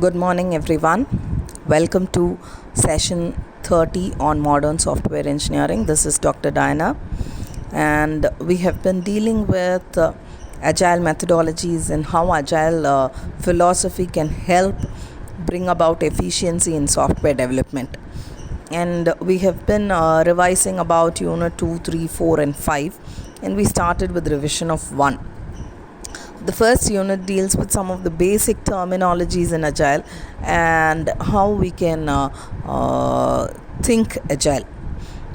Good morning, everyone. Welcome to session 30 on modern software engineering. This is Dr. Diana, and we have been dealing with agile methodologies and how agile philosophy can help bring about efficiency in software development. And we have been revising about unit 2, 3, 4, and 5, and we started with revision of 1. The first unit deals with some of the basic terminologies in agile and how we can think agile.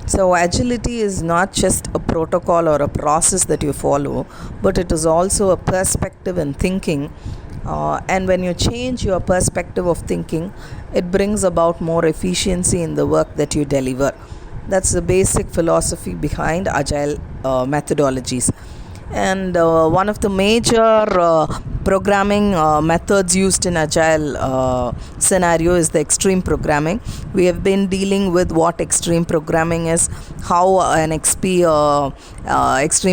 So agility is not just a protocol or a process that you follow, but it is also a perspective in thinking. And when you change your perspective of thinking, it brings about more efficiency in the work that you deliver. That's the basic philosophy behind agile methodologies. And one of the major programming methods used in agile scenario is the extreme programming. We have been dealing with what extreme programming is, how an extreme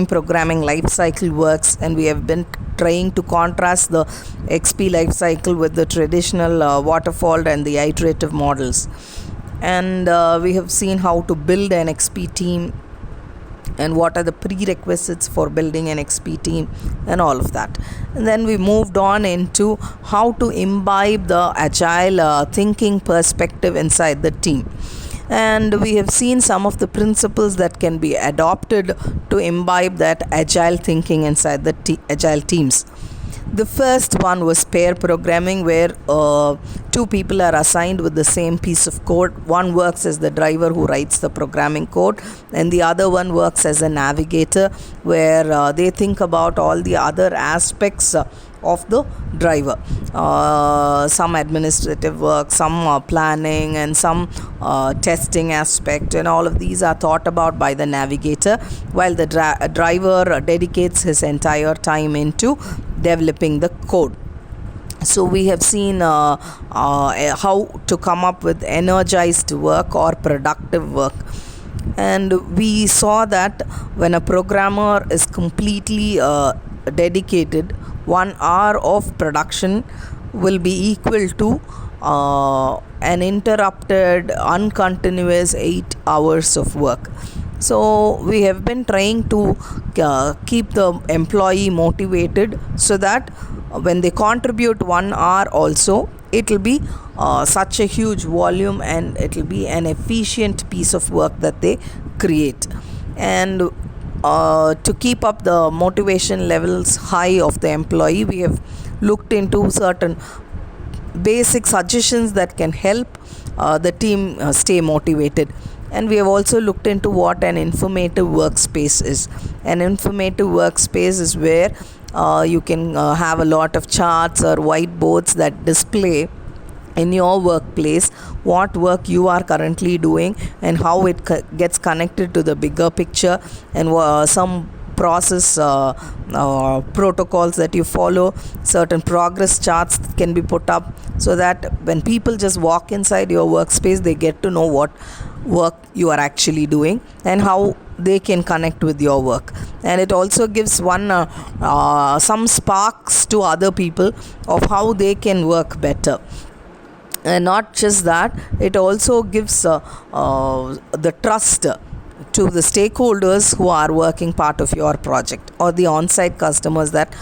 programming life cycle works, and we have been trying to contrast the XP life cycle with the traditional waterfall and the iterative models. And we have seen how to build an XP team and what are the prerequisites for building an XP team and all of that. And then we moved on into how to imbibe the agile thinking perspective inside the team. And we have seen some of the principles that can be adopted to imbibe that agile thinking inside the agile teams. The first one was pair programming, where two people are assigned with the same piece of code. One works as the driver who writes the programming code, and the other one works as a navigator, where they think about all the other aspects of the driver. Some administrative work, some planning, and some testing aspect, and all of these are thought about by the navigator, while the driver dedicates his entire time into developing the code. So we have seen how to come up with energized work or productive work. And we saw that when a programmer is completely dedicated, 1 hour of production will be equal to an interrupted, uncontinuous 8 hours of work. So we have been trying to keep the employee motivated so that when they contribute 1 hour also, it will be such a huge volume and it will be an efficient piece of work that they create. And to keep up the motivation levels high of the employee, we have looked into certain basic suggestions that can help the team stay motivated. And we have also looked into what an informative workspace is. An informative workspace is where you can have a lot of charts or whiteboards that display in your workplace what work you are currently doing and how it gets connected to the bigger picture, and some process protocols that you follow. Certain progress charts can be put up so that when people just walk inside your workspace, they get to know what work you are actually doing and how they can connect with your work. And it also gives some sparks to other people of how they can work better. And not just that, it also gives the trust to the stakeholders who are working part of your project or the on-site customers that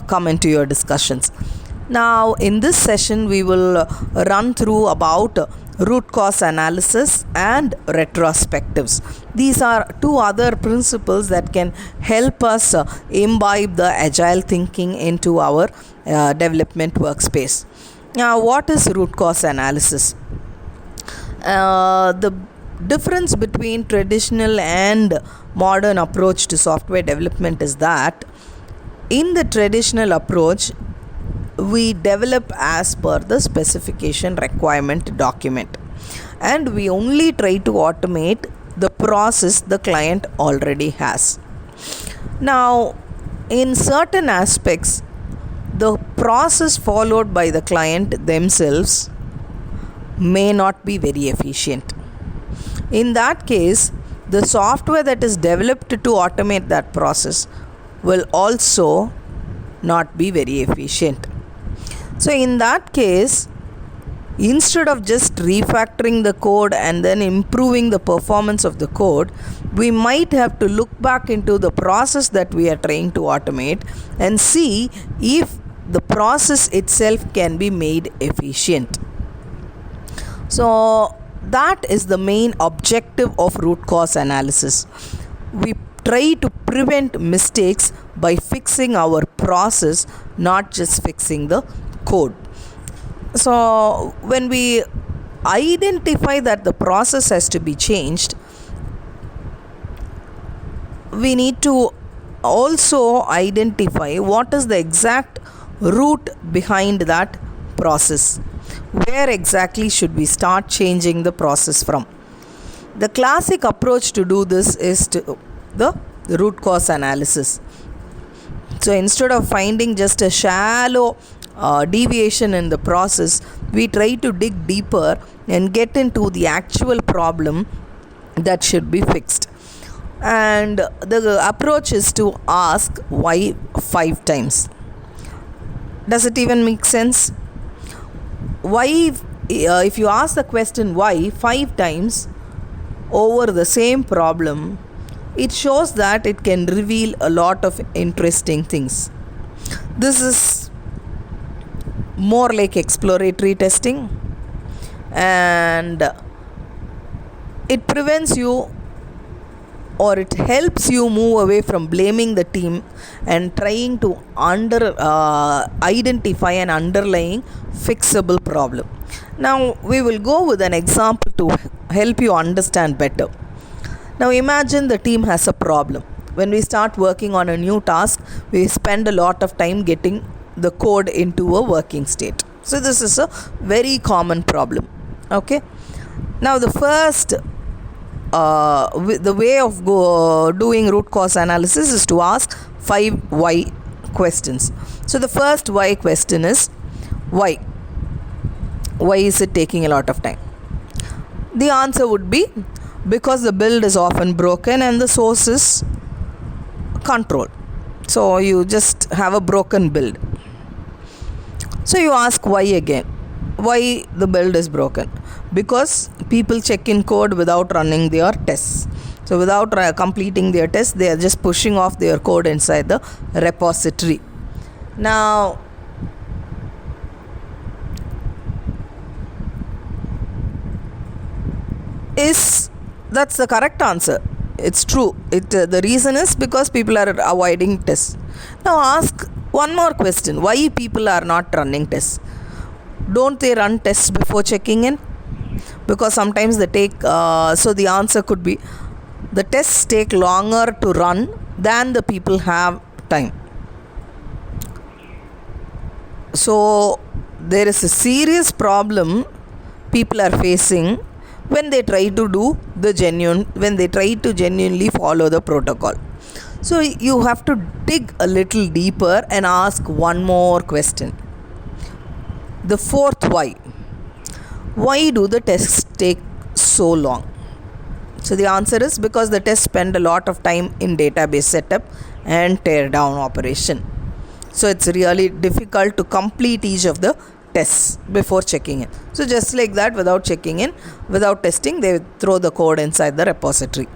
come into your discussions. Now, in this session, we will run through about root cause analysis and retrospectives. These are two other principles that can help us imbibe the agile thinking into our development workspace. Now, what is root cause analysis? The difference between traditional and modern approach to software development is that in the traditional approach, we develop as per the specification requirement document, and we only try to automate the process the client already has. Now, in certain aspects, the process followed by the client themselves may not be very efficient. In that case, the software that is developed to automate that process will also not be very efficient. So in that case, instead of just refactoring the code and then improving the performance of the code, we might have to look back into the process that we are trying to automate and see if the process itself can be made efficient. So that is the main objective of root cause analysis. We try to prevent mistakes by fixing our process, not just fixing the code. So when we identify that the process has to be changed, we need to also identify what is the exact root behind that process. Where exactly should we start changing the process from? The classic approach to do this is to the root cause analysis. So instead of finding just a shallow deviation in the process, we try to dig deeper and get into the actual problem that should be fixed. And the approach is to ask why 5 times. Does it even make sense? Why, if you ask the question why 5 times over the same problem, it shows that it can reveal a lot of interesting things. This is more like exploratory testing, and it prevents you, or it helps you move away from blaming the team and trying to identify an underlying fixable problem. Now we will go with an example to help you understand better. Now imagine the team has a problem. When we start working on a new task, we spend a lot of time getting the code into a working state. So this is a very common problem. Okay. Now the first the way of doing root cause analysis is to ask 5 why questions. So the first why question is why? Why is it taking a lot of time? The answer would be because the build is often broken and the source is control. So you just have a broken build. So you ask why again. Why the build is broken? Because people check in code without running their tests. So without completing their tests, they are just pushing off their code inside the repository. Now, that's the correct answer. It's true. The reason is because people are avoiding tests. Now ask one more question. Why people are not running tests? Don't they run tests before checking in? Because sometimes they take, so the answer could be the tests take longer to run than the people have time. So there is a serious problem people are facing when they try to genuinely follow the protocol. So you have to dig a little deeper and ask one more question. The fourth why. Why do the tests take so long? So the answer is because the tests spend a lot of time in database setup and tear down operation. So it's really difficult to complete each of the tests before checking in. So just like that, without checking in, without testing, they throw the code inside the repository.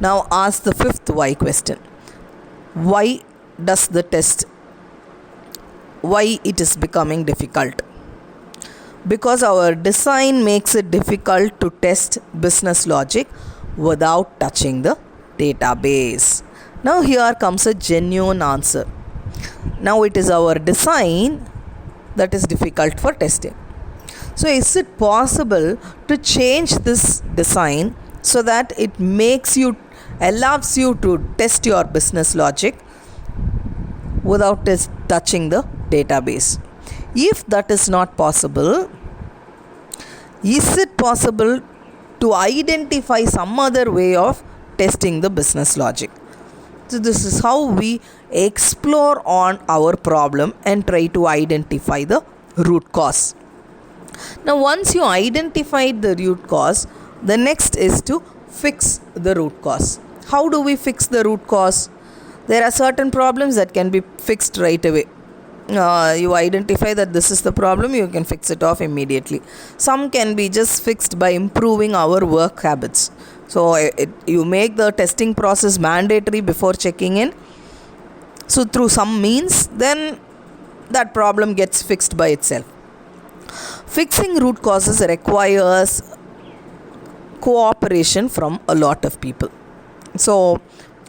Now ask the fifth why question. Why does the test, why it is becoming difficult? Because our design makes it difficult to test business logic without touching the database. Now here comes a genuine answer. Now it is our design that is difficult for testing. So is it possible to change this design so that it allows you to test your business logic without touching the database? If that is not possible, is it possible to identify some other way of testing the business logic? So this is how we explore on our problem and try to identify the root cause. Now once you identified the root cause, the next is to fix the root cause. How do we fix the root cause? There are certain problems that can be fixed right away. You identify that this is the problem, you can fix it off immediately. Some can be just fixed by improving our work habits. So you make the testing process mandatory before checking in. So through some means, then that problem gets fixed by itself. Fixing root causes requires cooperation from a lot of people. So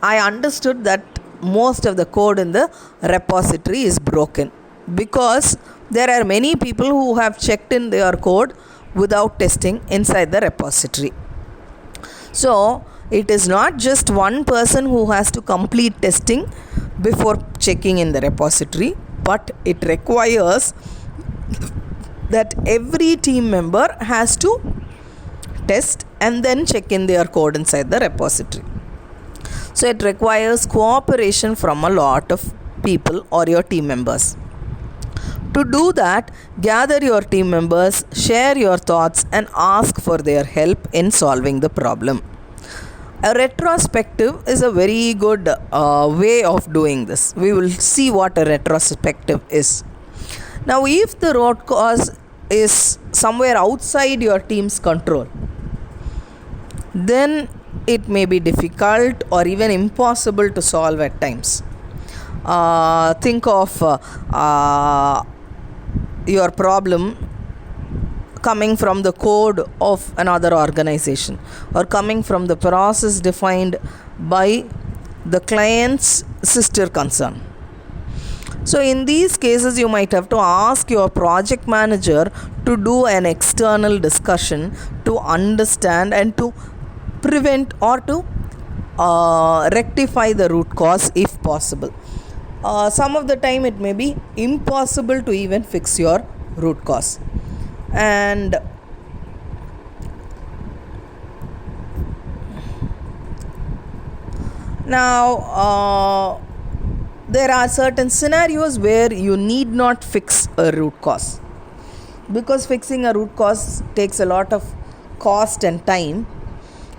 I understood that most of the code in the repository is broken because there are many people who have checked in their code without testing inside the repository. So it is not just one person who has to complete testing before checking in the repository, but it requires that every team member has to test and then check in their code inside the repository. So it requires cooperation from a lot of people or your team members. To do that, gather your team members, share your thoughts, and ask for their help in solving the problem. A retrospective is a very good way of doing this. We will see what a retrospective is. Now, if the root cause is somewhere outside your team's control, then it may be difficult or even impossible to solve at times. Think of your problem coming from the code of another organization or coming from the process defined by the client's sister concern. So in these cases, you might have to ask your project manager to do an external discussion to understand and to prevent or to rectify the root cause if possible. Some of the time it may be impossible to even fix your root cause. And now there are certain scenarios where you need not fix a root cause, because fixing a root cause takes a lot of cost and time.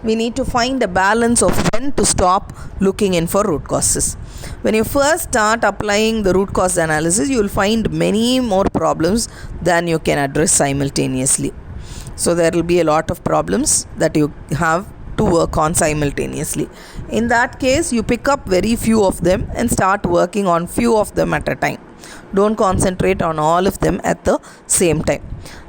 We need to find a balance of when to stop looking in for root causes. When you first start applying the root cause analysis, you will find many more problems than you can address simultaneously. So there will be a lot of problems that you have to work on simultaneously. In that case, you pick up very few of them and start working on few of them at a time. Don't concentrate on all of them at the same time.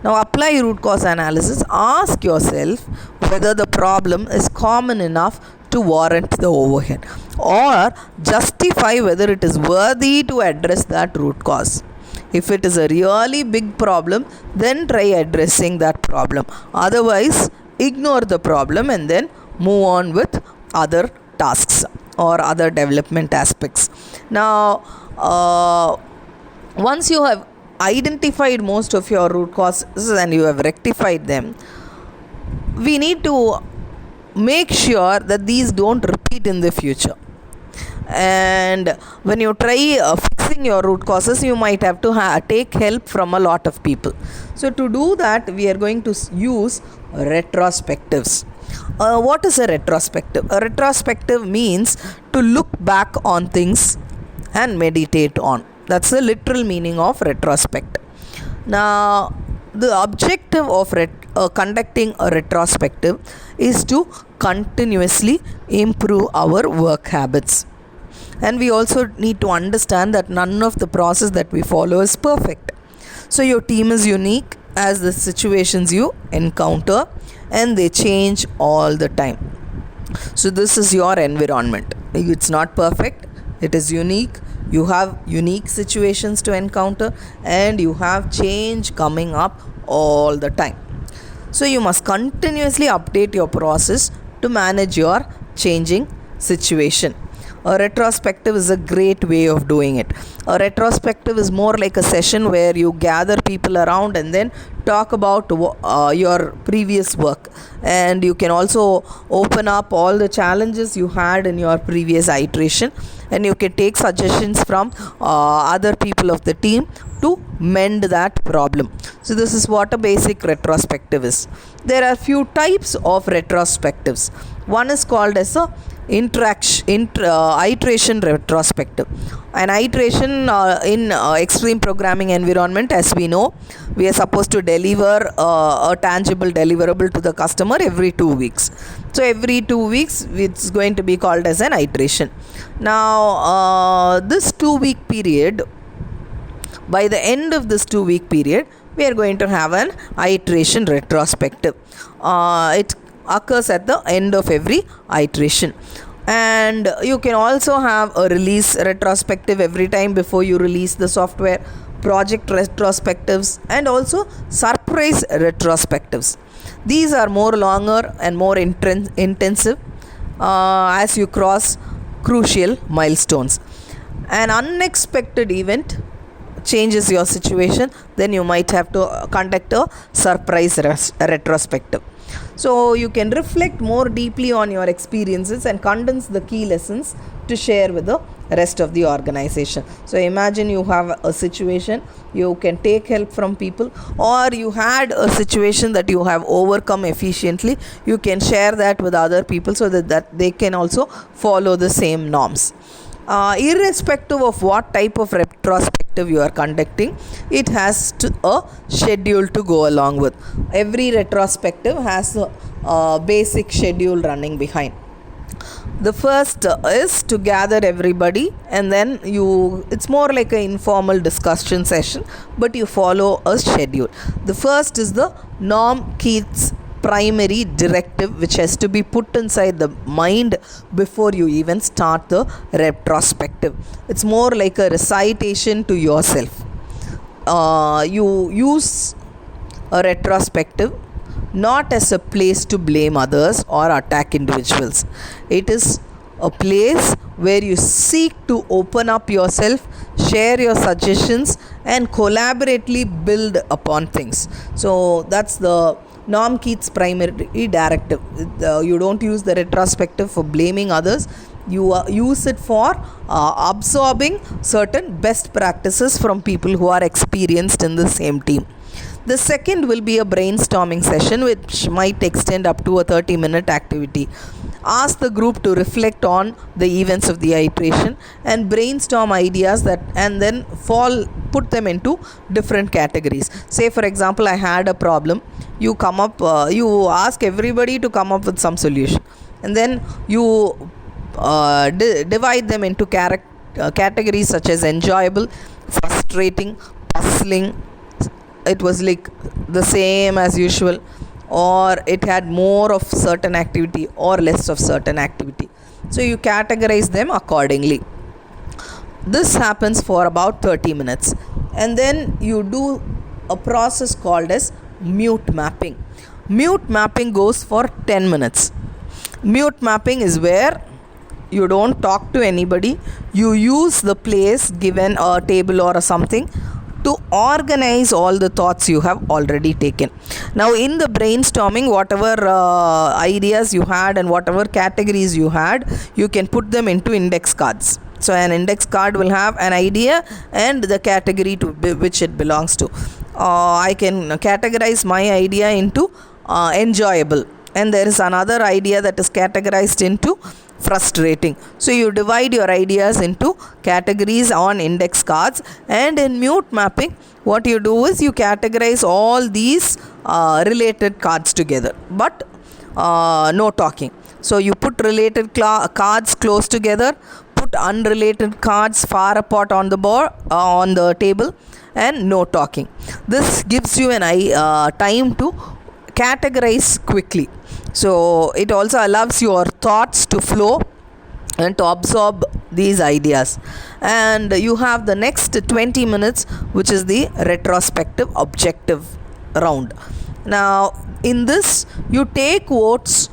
Now apply root cause analysis. Ask yourself whether the problem is common enough to warrant the overhead, or justify whether it is worthy to address that root cause. If it is a really big problem, then try addressing that problem. Otherwise, ignore the problem and then move on with other tasks or other development aspects. Now, once you have identified most of your root causes and you have rectified them, we need to make sure that these don't repeat in the future. And when you try fixing your root causes, you might have to take help from a lot of people. So to do that, we are going to use retrospectives. What is a retrospective? A retrospective means to look back on things and meditate on. That's the literal meaning of retrospect. Now, the objective of conducting a retrospective is to continuously improve our work habits. And we also need to understand that none of the process that we follow is perfect. So your team is unique as the situations you encounter, and they change all the time. So this is your environment. It's not perfect, it is unique. You have unique situations to encounter, and you have change coming up all the time. So you must continuously update your process to manage your changing situation. A retrospective is a great way of doing it. A retrospective is more like a session where you gather people around and then talk about your previous work. And you can also open up all the challenges you had in your previous iteration, and you can take suggestions from other people of the team to mend that problem. So this is what a basic retrospective is. There are few types of retrospectives. One is called as a iteration retrospective. An iteration in extreme programming environment, as we know, we are supposed to deliver a tangible deliverable to the customer every 2 weeks. So every 2 weeks it's going to be called as an iteration. Now this 2-week period, by the end of this 2-week period, we are going to have an iteration retrospective. It occurs at the end of every iteration. And you can also have a release retrospective every time before you release the software, project retrospectives, and also surprise retrospectives. These are more longer and more intensive as you cross crucial milestones. An unexpected event changes your situation, then you might have to conduct a surprise retrospective. So you can reflect more deeply on your experiences and condense the key lessons to share with the rest of the organization. So imagine you have a situation, you can take help from people, or you had a situation that you have overcome efficiently. You can share that with other people so that they can also follow the same norms. Irrespective of what type of retrospective you are conducting, it has a schedule to go along with. Every retrospective has a basic schedule running behind. The first is to gather everybody, and then it's more like an informal discussion session, but you follow a schedule. The first is the Norm Keith's primary directive, which has to be put inside the mind before you even start the retrospective. It's more like a recitation to yourself. You use a retrospective not as a place to blame others or attack individuals. It is a place where you seek to open up yourself, share your suggestions, and collaboratively build upon things. So that's the Norm Keith's primary directive. You don't use the retrospective for blaming others. You use it for absorbing certain best practices from people who are experienced in the same team. The second will be a brainstorming session, which might extend up to a 30-minute activity. Ask the group to reflect on the events of the iteration and brainstorm ideas and then put them into different categories. Say, for example, I had a problem. You ask everybody to come up with some solution, and then you divide them into categories such as enjoyable, frustrating, puzzling. It was like the same as usual, or it had more of certain activity or less of certain activity. So you categorize them accordingly. This happens for about 30 minutes, and then you do a process called as mute mapping. Mute mapping goes for 10 minutes. Mute mapping is where you don't talk to anybody. You use the place, given a table or something, to organize all the thoughts you have already taken. Now, in the brainstorming, whatever ideas you had and whatever categories you had, you can put them into index cards. So an index card will have an idea and the category to which it belongs to. I can categorize my idea into enjoyable, and there is another idea that is categorized into frustrating. So you divide your ideas into categories on index cards, and in mute mapping what you do is you categorize all these related cards together, but no talking. So you put related cards close together, put unrelated cards far apart on the board on the table, and no talking. This gives you an time to categorize quickly. So it also allows your thoughts to flow and to absorb these ideas. And you have the next 20 minutes, which is the retrospective objective round. Now in this, you take votes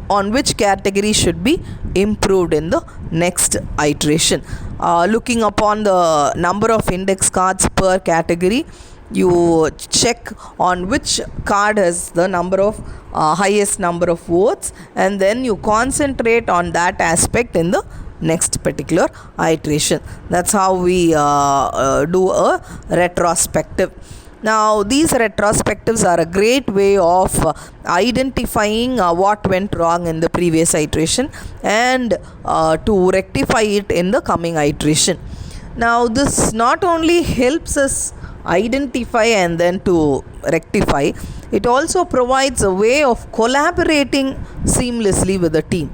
on which category should be improved in the next iteration. Looking upon the number of index cards per category, you check on which card has the highest number of votes, and then you concentrate on that aspect in the next particular iteration. That's how we do a retrospective. Now, these retrospectives are a great way of identifying what went wrong in the previous iteration and to rectify it in the coming iteration. Now, this not only helps us identify and then to rectify, it also provides a way of collaborating seamlessly with the team.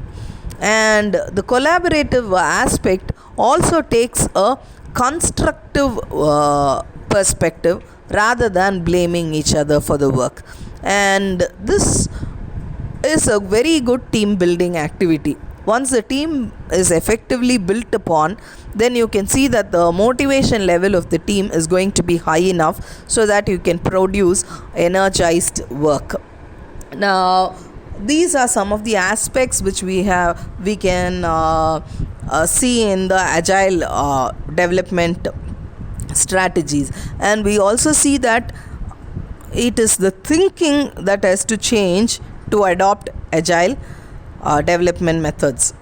And the collaborative aspect also takes a constructive perspective rather than blaming each other for the work. And this is a very good team building activity. Once the team is effectively built upon, then you can see that the motivation level of the team is going to be high enough so that you can produce energized work. Now, these are some of the aspects which we can see in the agile development strategies, and we also see that it is the thinking that has to change to adopt agile development methods.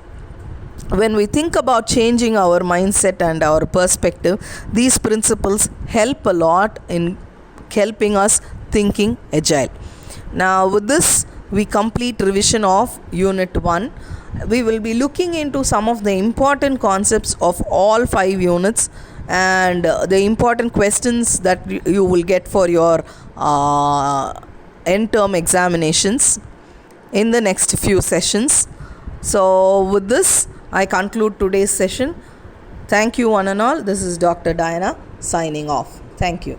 When we think about changing our mindset and our perspective, these principles help a lot in helping us thinking agile. Now, with this, we complete revision of Unit 1. We will be looking into some of the important concepts of all 5 units and the important questions that you will get for your end-term examinations in the next few sessions. So, with this, I conclude today's session. Thank you, one and all. This is Dr. Diana signing off. Thank you.